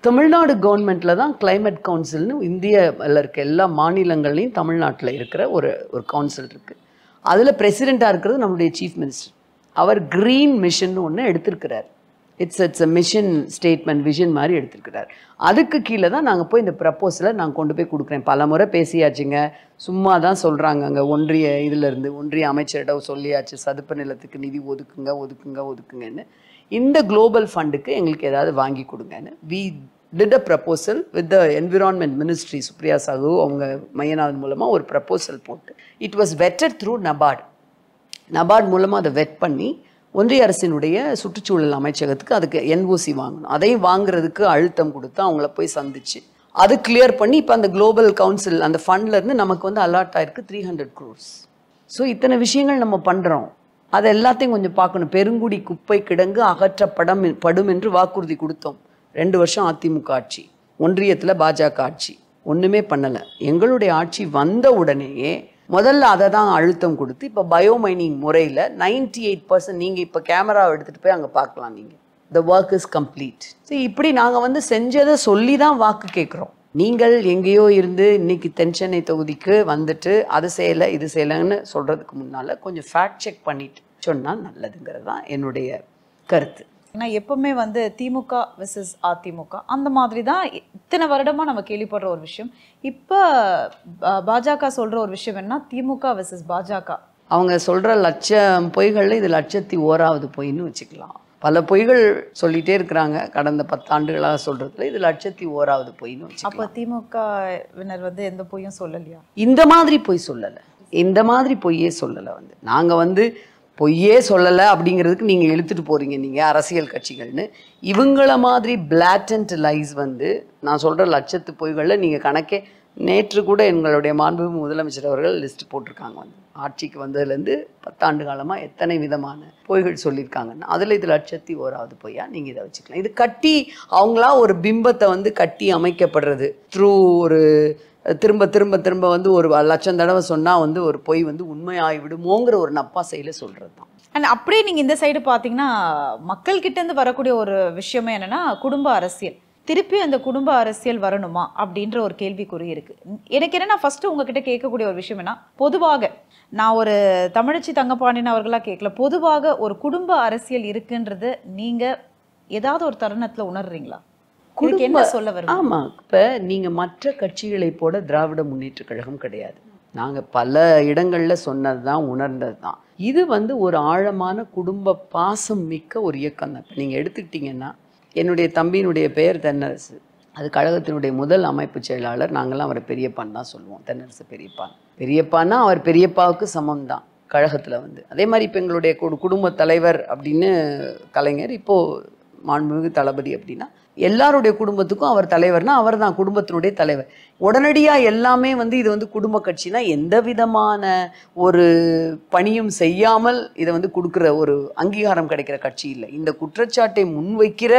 தமிழ்நாடு கவர்மெண்ட்டில் தான் கிளைமேட் கவுன்சில்னு இந்தியாவில் இருக்க எல்லா மாநிலங்கள்லையும் தமிழ்நாட்டில் இருக்கிற ஒரு கவுன்சில் இருக்குது. அதில் பிரசிடெண்ட்டாக இருக்கிறது நம்மளுடைய சீஃப் மினிஸ்டர். அவர் க்ரீன் மிஷன் ஒன்று எடுத்திருக்கிறார். It's a mission statement, vision மாதிரி எடுத்துருக்கிறார். அதுக்கு கீழே தான் நாங்கள் போய் இந்த ப்ரப்போசலை நான் கொண்டு போய் கொடுக்குறேன். பல முறை பேசியாச்சுங்க, சும்மா தான் சொல்கிறாங்க. அங்கே ஒன்றிய அமைச்சரிடம் சொல்லியாச்சு, சதுப்பு நிலத்துக்கு நிதி ஒதுக்குங்கன்னு. இந்த குளோபல் ஃபண்டுக்கு எங்களுக்கு ஏதாவது வாங்கி கொடுங்கன்னு we did a proposal with the environment ministry, Supriya Sahu அவங்க மையநாதன் மூலமாக ஒரு ப்ரப்போசல் போட்டு it was vetted through NABARD மூலமாக அதை வெட் பண்ணி ஒன்றிய அரசினுடைய சுற்றுச்சூழல் அமைச்சகத்துக்கு அதுக்கு என்ஓசி வாங்கணும். அதையும் வாங்குறதுக்கு அழுத்தம் கொடுத்து அவங்கள போய் சந்திச்சு அது கிளியர் பண்ணி இப்போ அந்த குளோபல் கவுன்சில் அந்த ஃபண்ட்லேருந்து நமக்கு வந்து அலாட் ஆயிருக்கு 300 crores. ஸோ இத்தனை விஷயங்கள் நம்ம பண்ணுறோம். அது எல்லாத்தையும் கொஞ்சம் பார்க்கணும். பெருங்குடி குப்பை கிடங்கு அகற்றப்படும் என்று வாக்குறுதி கொடுத்தோம். 2 வருஷம் அதிமுக ஆட்சி, ஒன்றியத்தில் பாஜக ஆட்சி, ஒன்றுமே பண்ணலை. எங்களுடைய ஆட்சி வந்த உடனேயே முதல்ல அதை தான் அழுத்தம் கொடுத்து இப்போ பயோமைனிங் முறையில் 98% நீங்கள் இப்போ கேமராவை எடுத்துகிட்டு போய் அங்கே பார்க்கலாம். நீங்கள் the work is complete. So இப்படி நாங்கள் வந்து செஞ்சதை சொல்லி தான் வாக்கு கேட்குறோம். நீங்கள் எங்கேயோ இருந்து இன்னைக்கு தென்சென்னை தொகுதிக்கு வந்துட்டு அது செய்யலை இது செய்யலைன்னு சொல்கிறதுக்கு முன்னால் கொஞ்சம் ஃபேக்ட் செக் பண்ணிட்டு சொன்னால் நல்லதுங்கிறது தான் என்னுடைய கருத்து. ஏன்னா எப்பவுமே வந்து திமுக வெர்சஸ் அதிமுக அந்த மாதிரி தான் இத்தனை வருடமாக நம்ம கேள்விப்படுற ஒரு விஷயம். இப்போ பாஜக சொல்கிற ஒரு விஷயம் என்ன, திமுக வெர்சஸ் பாஜக. அவங்க சொல்கிற 1,00,000 பொய்களில் இது 1,01,000வது பொய்ன்னு வச்சுக்கலாம். பல பொய்கள் சொல்லிகிட்டே இருக்கிறாங்க கடந்த 10 ஆண்டுகளாக சொல்கிறதுல, இது 1,01,000வது பொய்ன்னு வச்சுக்கலாம். அப்போ திமுகவினர் வந்து எந்த பொய்யும் சொல்லலையா? இந்த மாதிரி பொய் சொல்லலை, இந்த மாதிரி பொய்யே சொல்லலை. நாங்கள் வந்து பொய்யே சொல்லலை அப்படிங்கிறதுக்கு நீங்கள் இழுத்துட்டு போகிறீங்க நீங்கள் அரசியல் கட்சிகள்னு. இவங்கள மாதிரி பிளாட்டன்ட் லைஸ் வந்து நான் சொல்கிற லட்சத்து பொய்களில் நீங்கள் கணக்கே நேற்று கூட எங்களுடைய மாண்புமிகு முதலமைச்சர் அவர்கள் லிஸ்ட் போட்டிருக்காங்க. வந்து ஆட்சிக்கு வந்ததுலேருந்து 10 ஆண்டு காலமாக எத்தனை விதமான பொய்கள் சொல்லியிருக்காங்கன்னா அதில் இது 1,01,000வது பொய்யா நீங்கள் இதை வச்சுக்கலாம். இது கட்டி அவங்களா ஒரு பிம்பத்தை வந்து கட்டி அமைக்கப்படுறது த்ரூ ஒரு திரும்ப திரும்ப திரும்ப வந்து ஒரு 1,00,000 தடவை சொன்னால் வந்து ஒரு பொய் வந்து உண்மையாகிவிடுமோங்கிற ஒரு நப்பாசையில் சொல்கிறது தான். அண்ட் அப்படியே நீங்கள் இந்த சைடு பார்த்தீங்கன்னா மக்கள்கிட்டேருந்து வரக்கூடிய ஒரு விஷயமே என்னென்னா குடும்ப அரசியல். திருப்பி அந்த குடும்ப அரசியல் வரணுமா அப்படின்ற ஒரு கேள்விக்குறி இருக்குது. எனக்கு என்னென்னா ஃபஸ்ட்டு உங்ககிட்ட கேட்கக்கூடிய ஒரு விஷயம் என்ன, பொதுவாக நான் ஒரு தமிழச்சி தங்கப்பாண்டியன் அவர்களாக கேட்கல, பொதுவாக ஒரு குடும்ப அரசியல் இருக்குன்றது நீங்கள் ஏதாவது ஒரு தருணத்தில் உணர்றீங்களா? என்ன சொல்ல வரும்? ஆமாம், இப்போ நீங்கள் மற்ற கட்சிகளை போல திராவிட முன்னேற்ற கழகம் கிடையாது. நாங்கள் பல இடங்களில் சொன்னது தான், உணர்ந்தது தான். இது வந்து ஒரு ஆழமான குடும்ப பாசம் மிக்க ஒரு இயக்கம் தான். இப்போ நீங்கள் எடுத்துக்கிட்டிங்கன்னா என்னுடைய தம்பியினுடைய பெயர் தென்னரசு. அது கழகத்தினுடைய முதல் அமைப்பு செயலாளர். நாங்கள்லாம் அவரை பெரியப்பான்னு தான் சொல்லுவோம், தென்னரசு பெரியப்பான். பெரியப்பான்னா அவர் பெரியப்பாவுக்கு சமம் தான் கழகத்தில் வந்து. அதே மாதிரி இப்போ எங்களுடைய குடும்ப தலைவர் அப்படின்னு கலைஞர், இப்போது மாண்புமிகு தளபதி அப்படின்னா எல்லாருடைய குடும்பத்துக்கும் அவர் தலைவர்னா அவர் தான் குடும்பத்தினுடைய தலைவர். உடனடியாக எல்லாமே வந்து இது வந்து குடும்ப கட்சினா எந்த விதமான ஒரு பணியும் செய்யாமல் இதை வந்து கொடுக்குற ஒரு அங்கீகாரம் கிடைக்கிற கட்சி இல்லை. இந்த குற்றச்சாட்டை முன்வைக்கிற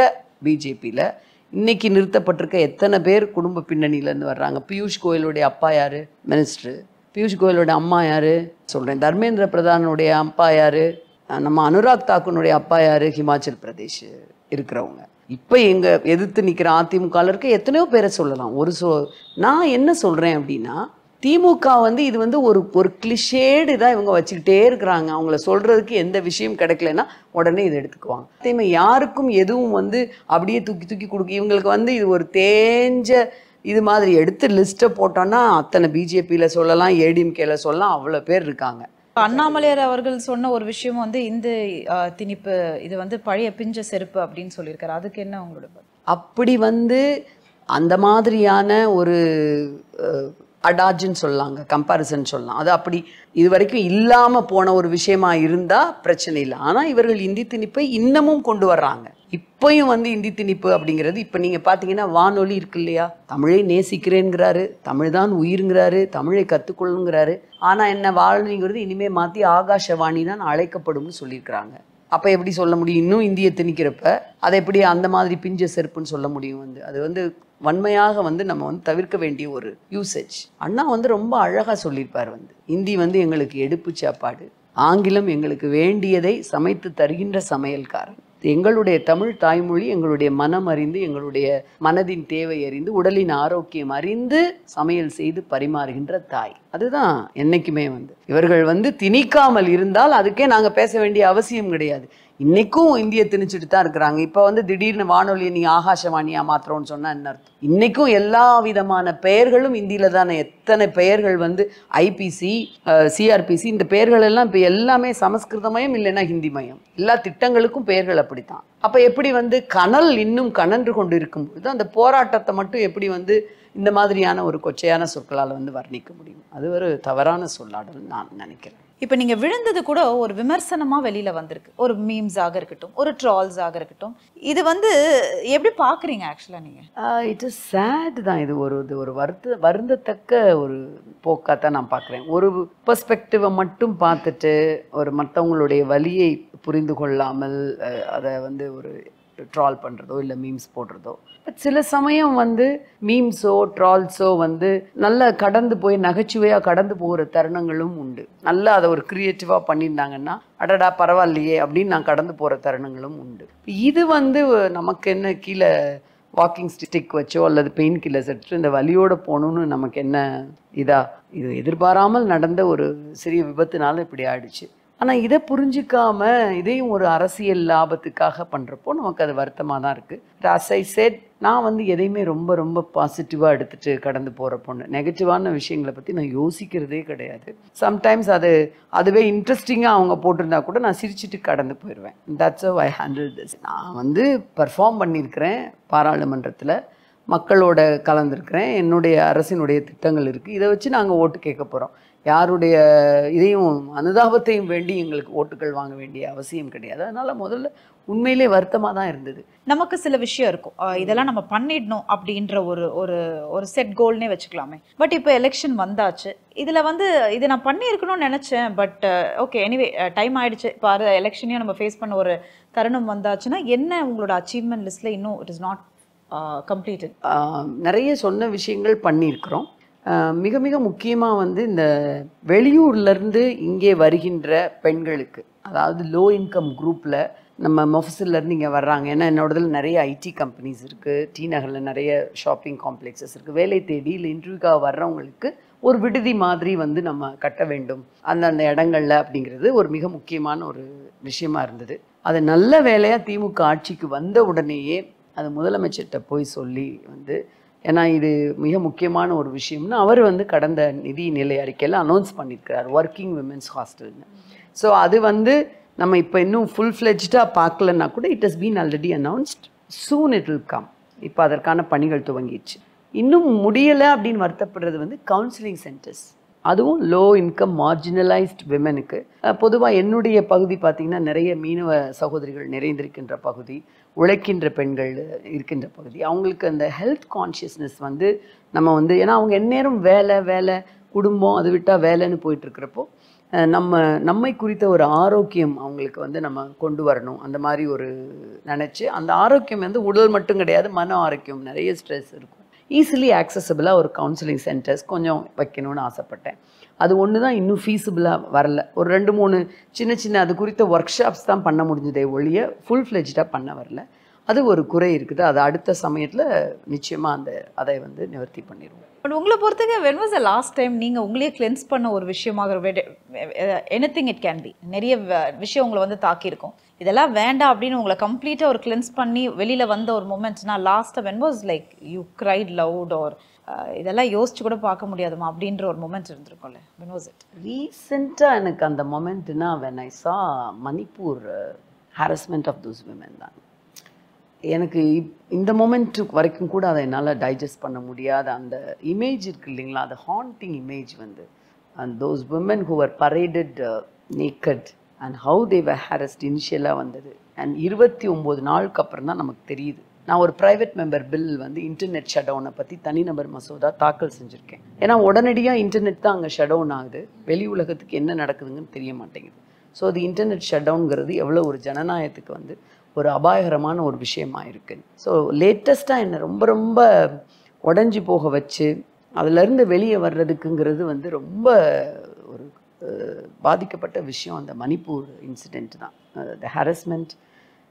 பிஜேபியில் இன்னைக்கு நிறுத்தப்பட்டிருக்க எத்தனை பேர் குடும்ப பின்னணியிலேருந்து வர்றாங்க? பியூஷ் கோயலுடைய அப்பா யார்? மினிஸ்டர். பியூஷ் கோயலோட அம்மா யார்? சொல்கிறேன். தர்மேந்திர பிரதானுடைய அப்பா யார்? நம்ம அனுராக் தாக்கூனுடைய அப்பா யார்? ஹிமாச்சல் பிரதேஷ் இருக்கிறவங்க. இப்போ எங்கள் எதிர்த்து நிற்கிற அதிமுகவில் இருக்க எத்தனையோ பேரை சொல்லலாம். நான் என்ன சொல்கிறேன் அப்படின்னா, திமுக வந்து இது வந்து ஒரு கிளிஷேடு தான் இவங்க வச்சுக்கிட்டே இருக்கிறாங்க. அவங்கள சொல்கிறதுக்கு எந்த விஷயம் கிடைக்கலன்னா உடனே இதை எடுத்துக்குவாங்க. அதேமாதிரி யாருக்கும் எதுவும் வந்து அப்படியே தூக்கி தூக்கி கொடுக்கு. இவங்களுக்கு வந்து இது ஒரு தேஞ்ச இது மாதிரி எடுத்து லிஸ்ட்டை போட்டோன்னா அத்தனை பிஜேபியில் சொல்லலாம், ஏடிஎம்கேல சொல்லலாம், அவ்வளோ பேர் இருக்காங்க. அண்ணாமலையார் அவர்கள் சொன்ன ஒரு விஷயம் வந்து இந்த திணிப்பு இது வந்து பழைய பிஞ்ச செருப்பு அப்படின்னு சொல்லியிருக்காரு. அதுக்கு என்ன உங்களோட? அப்படி வந்து அந்த மாதிரியான ஒரு அடாஜின்னு சொல்லலாங்க, கம்பேரிசன் சொல்லலாம். அது அப்படி இது வரைக்கும் இல்லாமல் போன ஒரு விஷயமா இருந்தால் பிரச்சனை இல்லை. ஆனால் இவர்கள் இந்தி திணிப்பை இன்னமும் கொண்டு வர்றாங்க. இப்போயும் வந்து இந்தி திணிப்பு அப்படிங்கிறது இப்போ நீங்கள் பார்த்தீங்கன்னா வானொலி இருக்கு இல்லையா, தமிழை நேசிக்கிறேங்கிறாரு, தமிழ் தான் உயிருங்கிறாரு, தமிழை கற்றுக்கொள்ளுங்கிறாரு. ஆனால் என்ன வானொலிங்கிறது இனிமேல் மாற்றி ஆகாஷவாணி தான் அழைக்கப்படும்னு சொல்லியிருக்கிறாங்க. அப்போ எப்படி சொல்ல முடியும்? இன்னும் இந்தியை திணிக்கிறப்ப அதை எப்படி அந்த மாதிரி பிஞ்ச செருப்புன்னு சொல்ல முடியும்? வந்து அது வந்து வன்மையாக வந்து நம்ம வந்து தவிர்க்க வேண்டிய ஒரு யூசேஜ். அண்ணா வந்து ரொம்ப அழகாக சொல்லியிருப்பார். வந்து இந்தி வந்து எங்களுக்கு எடுப்பு சாப்பாடு, ஆங்கிலம் எங்களுக்கு வேண்டியதை சமைத்து தருகின்ற சமையல்காரன், எங்களுடைய தமிழ் தாய்மொழி எங்களுடைய மனம் அறிந்து, எங்களுடைய மனதின் தேவை அறிந்து, உடலின் ஆரோக்கியம் அறிந்து சமையல் செய்து பரிமாறுகின்ற தாய். அதுதான் என்னைக்குமே வந்து இவர்கள் வந்து திணிக்காமல் இருந்தால் அதுக்கே நாங்கள் பேச வேண்டிய அவசியம் கிடையாது. இன்னைக்கும் இந்தியை திணிச்சுட்டு தான் இருக்கிறாங்க. இப்போ வந்து திடீர்னு வானொலியை நீ ஆகாஷவாணியாக மாத்திரம்னு சொன்னால் என்ன அர்த்தம்? இன்னைக்கும் எல்லா விதமான பெயர்களும் இந்தியில் தானே. எத்தனை பெயர்கள் வந்து ஐபிசி, சிஆர்பிசி, இந்த பெயர்கள் எல்லாம் இப்போ எல்லாமே சமஸ்கிருதமயம் இல்லைன்னா ஹிந்தி மயம். எல்லா திட்டங்களுக்கும் பெயர்கள் அப்படித்தான். அப்போ எப்படி வந்து கனல் இன்னும் கனன்று கொண்டு இருக்கும்போது அந்த போராட்டத்தை மட்டும் எப்படி வந்து இந்த மாதிரியான ஒரு கொச்சையான சொற்களால் வந்து வர்ணிக்க முடியும்? அது ஒரு தவறான சொல்லாடல் நான் நினைக்கிறேன். இப்போ நீங்கள் விழுந்தது கூட ஒரு விமர்சனமாக வெளியில் வந்திருக்கு. ஒரு மீம்ஸாக இருக்கட்டும், ஒரு ட்ரால்ஸாக இருக்கட்டும். இது வந்து எப்படி பார்க்குறீங்க ஆக்சுவலாக நீங்கள்? இட் இஸ் சேட் தான். இது ஒரு வருந்தத்தக்க ஒரு போக்காக தான் நான் பார்க்குறேன். ஒரு பெர்ஸ்பெக்டிவை மட்டும் பார்த்துட்டு ஒரு மற்றவங்களுடைய வலியை புரிந்து கொள்ளாமல் அதை வந்து ஒரு ட்ரால் பண்ணுறதோ இல்லை மீம்ஸ் போடுறதோ. பட் சில சமயம் வந்து மீம்ஸோ ட்ரால்ஸோ வந்து நல்லா கடந்து போய் நகைச்சுவையாக கடந்து போகிற தருணங்களும் உண்டு. நல்லா அதை ஒரு க்ரியேட்டிவாக பண்ணியிருந்தாங்கன்னா அடடா பரவாயில்லையே அப்படின்னு நான் கடந்து போகிற தருணங்களும் உண்டு. இது வந்து நமக்கு என்ன கீழே வாக்கிங் ஸ்டிக் வச்சோ அல்லது பெயின் கில்லர்ஸ் எடுத்துட்டு இந்த வலியோடு போகணுன்னு நமக்கு என்ன இது எதிர்பாராமல் நடந்த ஒரு சிறிய விபத்துனால இப்படி ஆயிடுச்சு. ஆனால் இதை புரிஞ்சிக்காம இதையும் ஒரு அரசியல் லாபத்துக்காக பண்ணுறப்போ நமக்கு அது வருத்தமாக தான் இருக்குது. as I said, நான் வந்து எதையுமே ரொம்ப ரொம்ப பாசிட்டிவாக எடுத்துகிட்டு கடந்து போகிற பொண்ணு. நெகட்டிவான விஷயங்களை பற்றி நான் யோசிக்கிறதே கிடையாது. சம்டைம்ஸ் அதுவே இன்ட்ரெஸ்டிங்காக அவங்க போட்டிருந்தா கூட நான் சிரிச்சுட்டு கடந்து போயிடுவேன். That's how I handle this. நான் வந்து பர்ஃபார்ம் பண்ணியிருக்கிறேன் பாராளுமன்றத்தில், மக்களோட கலந்துருக்கிறேன், என்னுடைய அரசினுடைய திட்டங்கள் இருக்குது, இதை வச்சு நாங்கள் ஓட்டு கேட்க போகிறோம். யாருடைய இதையும் அனுதாபத்தையும் வேண்டி எங்களுக்கு ஓட்டுகள் வாங்க வேண்டிய அவசியம் கிடையாது. அதனால் முதல்ல உண்மையிலே வருத்தமாக தான் இருந்தது. நமக்கு சில விஷயம் இருக்கும், இதெல்லாம் நம்ம பண்ணிடணும் அப்படின்ற ஒரு ஒரு ஒரு செட் கோல்னே வச்சுக்கலாமே. பட் இப்போ எலெக்ஷன் வந்தாச்சு, இதில் வந்து இதை நான் பண்ணியிருக்கணும்னு நினச்சேன், பட் ஓகே எனிவே டைம் ஆகிடுச்சு. இப்போ எலெக்ஷனையும் நம்ம ஃபேஸ் பண்ண ஒரு தருணம் வந்தாச்சுன்னா என்ன உங்களோட அச்சீவ்மெண்ட் லிஸ்ட்டில் இன்னும் இட் இஸ் நாட் கம்ப்ளீட்டட்? நிறைய சொன்ன விஷயங்கள் பண்ணியிருக்கிறோம். மிக மிக முக்கியமாக வந்து இந்த வெளியூர்லேருந்து இங்கே வருகின்ற பெண்களுக்கு, அதாவது லோ இன்கம் குரூப்பில் நம்ம மொஃபசிலேருந்து இங்கே வர்றாங்க. ஏன்னா என்னோடதில் நிறைய ஐடி கம்பெனிஸ் இருக்குது, டி நகரில் நிறைய ஷாப்பிங் காம்ப்ளெக்ஸஸ் இருக்குது. வேலை தேடி இல்லை இன்டர்வியூக்காக வர்றவங்களுக்கு ஒரு விடுதி மாதிரி வந்து நம்ம கட்ட வேண்டும் அந்தந்த இடங்கள்ல அப்படிங்கிறது ஒரு மிக முக்கியமான ஒரு விஷயமா இருந்தது. அது நல்ல வேலையாக திமுக ஆட்சிக்கு வந்த உடனேயே அது முதலமைச்சர்கிட்ட போய் சொல்லி வந்து, ஏன்னா இது மிக முக்கியமான ஒரு விஷயம்னு அவர் வந்து கடந்த நிதி நிலை அறிக்கையில் அனௌன்ஸ் பண்ணியிருக்கிறார், ஒர்க்கிங் விமென்ஸ் ஹாஸ்டல்னு. ஸோ அது வந்து நம்ம இப்போ இன்னும் ஃபுல் ஃப்ளெஜ்டாக பார்க்கலன்னா கூட it has been already announced, soon it will come. இப்போ அதற்கான பணிகள் துவங்கிடுச்சு. இன்னும் முடியலை அப்படின்னு வருத்தப்படுறது வந்து கவுன்சிலிங் சென்டர்ஸ், அதுவும் லோ இன்கம் மார்ஜினலைஸ்ட் விமெனுக்கு. பொதுவாக என்னுடைய பகுதி பார்த்திங்கன்னா நிறைய மீனவ சகோதரிகள் நிறைந்திருக்கின்ற பகுதி, உழைக்கின்ற பெண்கள் இருக்கின்ற பகுதி. அவங்களுக்கு அந்த ஹெல்த் கான்ஷியஸ்னஸ் வந்து நம்ம வந்து, ஏன்னா அவங்க எந்நேரம் வேலை வேலை குடும்பம் அது விட்டால் வேலைன்னு போயிட்டுருக்கிறப்போ நம்மை குறித்த ஒரு ஆரோக்கியம் அவங்களுக்கு வந்து நம்ம கொண்டு வரணும். அந்த மாதிரி ஒரு நினச்சி, அந்த ஆரோக்கியம் வந்து உடல் மட்டும் கிடையாது, மன ஆரோக்கியம், நிறைய ஸ்ட்ரெஸ் இருக்கும். ஈஸிலி ஆக்சசபிளாக ஒரு கவுன்சிலிங் சென்டர்ஸ் கொஞ்சம் வைக்கணும்னு ஆசைப்பட்டேன். அது ஒன்று தான் இன்னும் ஃபீஸிபிளாக வரல. ஒரு 2-3 சின்ன சின்ன அது குறித்த ஒர்க் ஷாப்ஸ் தான் பண்ண முடிஞ்சதே ஒழிய ஃபுல் ஃப்ளெஜ்டாக பண்ண வரல. அது ஒரு குறை இருக்குது. அது அடுத்த சமயத்தில் நிச்சயமாக அதை வந்து நிவர்த்தி பண்ணிடுவோம். பட் உங்களை பொறுத்தவரை when was the last time நீங்கள் உங்களையே கிளென்ஸ் பண்ண ஒரு விஷயமாக anything it can be, நிறைய விஷயம் உங்களை வந்து தாக்கியிருக்கும், இதெல்லாம் வேண்டாம் அப்படின்னு உங்களை கம்ப்ளீட்டாக ஒரு கிளென்ஸ் பண்ணி வெளியில் வந்த ஒரு மூமெண்ட்ஸ்னா லாஸ்ட்டாக when was like you cried loud or இதெல்லாம் யோசிச்சு கூட பார்க்க முடியாதுமா அப்படின்ற ஒரு மூமெண்ட் இருந்திருக்கும்ல? when was it? ரீசெண்டாக எனக்கு அந்த மொமெண்ட்னா when I saw Manipur harassment of those women தான். எனக்கு இந்த மொமெண்ட்டு வரைக்கும் கூட அதை என்னால் டைஜஸ்ட் பண்ண முடியாத அந்த இமேஜ் இருக்குது இல்லைங்களா, அந்த ஹாண்டிங் இமேஜ் வந்து, and those women who are paraded naked and how they were harassed இனிஷியலாக வந்தது. அண்ட் 29 நாளுக்கு அப்புறம் தான் நமக்கு தெரியுது. நான் ஒரு ப்ரைவேட் மெம்பர் பில் வந்து இன்டர்நெட் ஷட்டவுனை பற்றி தனிநபர் மசோதா தாக்கல் செஞ்சுருக்கேன். ஏன்னா உடனடியாக இன்டர்நெட் தான் அங்கே ஷட்டவுன் ஆகுது, வெளி உலகத்துக்கு என்ன நடக்குதுங்கன்னு தெரிய மாட்டேங்குது. ஸோ அது இன்டர்நெட் ஷட்டவுன்கிறது எவ்வளோ ஒரு ஜனநாயகத்துக்கு வந்து ஒரு அபாயகரமான ஒரு விஷயமா இருக்குது. ஸோ லேட்டஸ்ட்டாக என்னை ரொம்ப ரொம்ப உடஞ்சி போக வச்சு அதிலேருந்து வெளியே வர்றதுக்குங்கிறது வந்து ரொம்ப ஒரு பாதிக்கப்பட்ட விஷயம் அந்த மணிப்பூர் இன்சிடெண்ட் தான். The harassment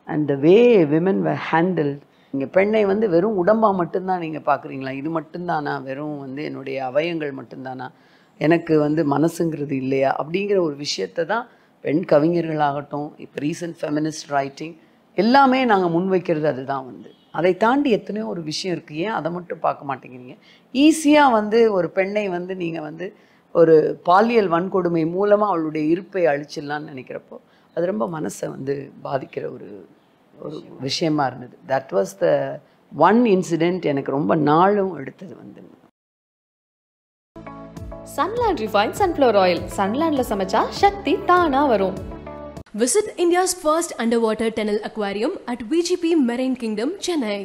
and the way women were handled. நீங்கள் பெண்ணை வந்து வெறும் உடம்பாக மட்டும்தான் நீங்கள் பார்க்குறீங்களா, இது மட்டும்தானா, வெறும் வந்து என்னுடைய அவயங்கள் மட்டும்தானா, எனக்கு வந்து மனசுங்கிறது இல்லையா அப்படிங்கிற ஒரு விஷயத்தை தான் பெண் கவிஞர்களாகட்டும், இப்போ ரீசன்ட் ஃபெமினிஸ்ட் ரைட்டிங் எல்லாமே நாங்கள் முன்வைக்கிறது அதுதான் வந்து. அதை தாண்டி எத்தனையோ ஒரு விஷயம் இருக்குது, ஏன் அதை மட்டும் பார்க்க மாட்டேங்கிறீங்க? ஈஸியாக வந்து ஒரு பெண்ணை வந்து நீங்கள் வந்து ஒரு பாலியல் வன்கொடுமை மூலமாக அவளுடைய இருப்பை அழிச்சிடலான்னு நினைக்கிறப்போ அது ரொம்ப மனசை வந்து பாதிக்கிற ஒரு விஷயமா இருந்தது. That was the one incident எனக்கு ரொம்ப நாளும் எடுத்தது வந்து. சன்லேண்ட் ரிஃபைன் சன்ஃப்ளவர் ஆயில், சன்லேண்ட்ல சமைச்சா சக்தி தானா வரும். Visit India's first underwater tunnel aquarium at VGP Marine Kingdom, Chennai.